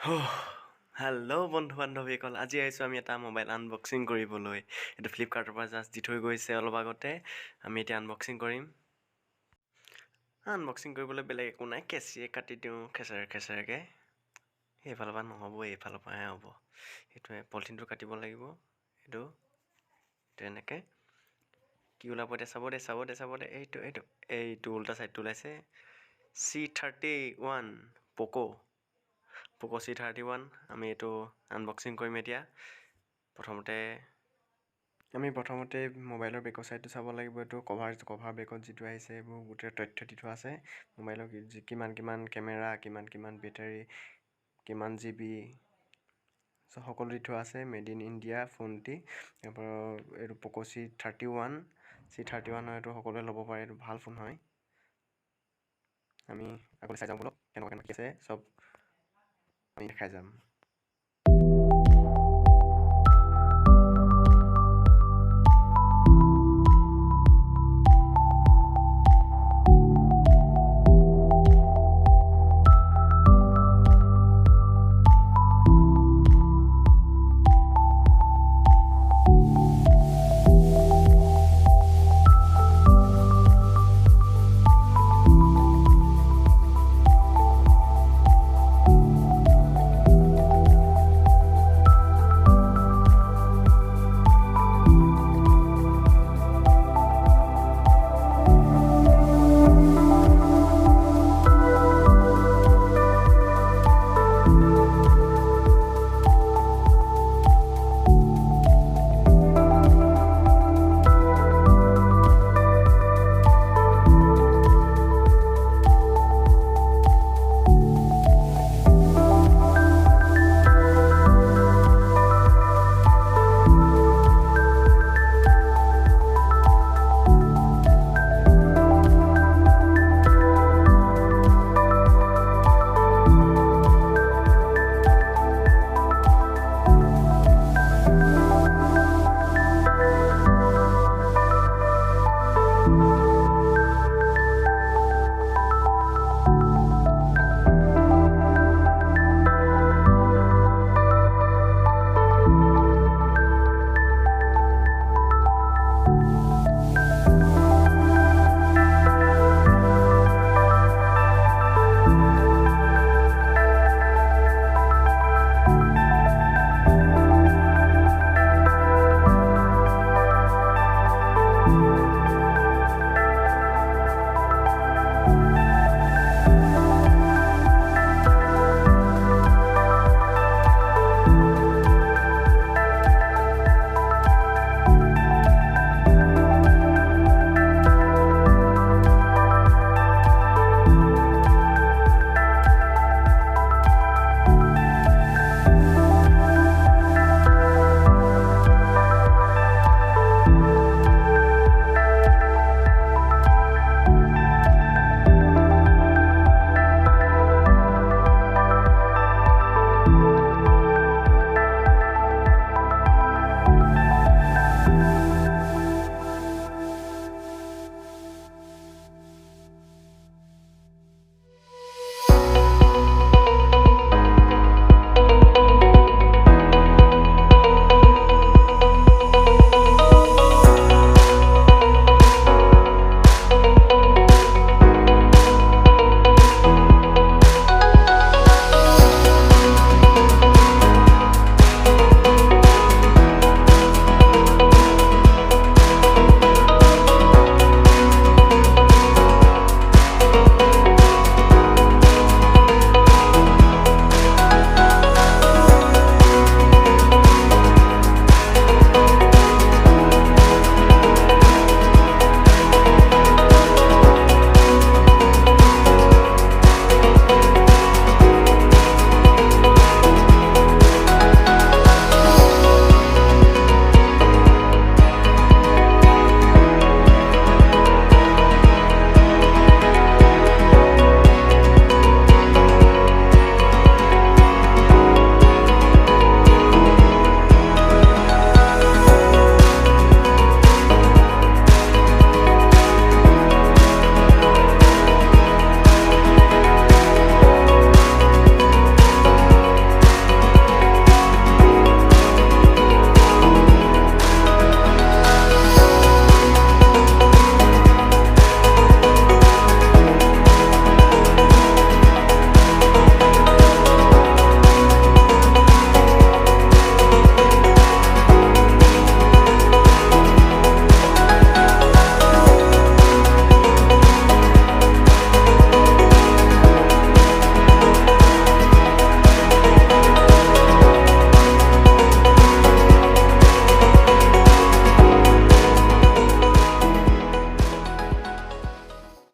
Hello' বন্ধু বান্ধৱীসকল, আজি আহিছোঁ আমি এটা মোবাইল আনবক্সিং কৰিবলৈ। এইটো ফ্লিপকাৰ্টৰ পৰা জাষ্ট দি থৈ গৈছে অলপ আগতে। আমি এতিয়া আনবক্সিং কৰিম। আনবক্সিং কৰিবলৈ বেলেগ একো নাই, কেঁচিয়ে কাটি দিওঁ খেচেৰাকৈ। সেইফালৰ পৰা নহ'ব, এইফালৰ পৰাহে হ'ব। সেইটোৱে পলিথিনটো কাটিব লাগিব। এইটো এনেকৈ কি ওলাব এতিয়া চাব দে। এইটো উল্টা ছাইডটো ওলাইছে। C31 পক' C31। আমি এইটো আনবক্সিং কৰিম এতিয়া। আমি প্ৰথমতে মোবাইলৰ বেকৰ ছাইডটো চাব লাগিব। এইটো কভাৰ বেকত যিটো আহিছে এইবোৰ গোটেই তথ্য দি থোৱা আছে। মোবাইলৰ কিমান কেমেৰা, কিমান বেটাৰী, কিমান GB, সকলো দি থোৱা আছে। মেড ইন ইণ্ডিয়া ফোনটি। তাৰপৰা এইটো পক' C31 হয়। এইটো সকলোৱে ল'ব পাৰে, এইটো ভাল ফোন হয়। আমি আগলৈ চাই যাওঁ বলক, কেনেকুৱা কি আছে চব আমি দেখাই যাম।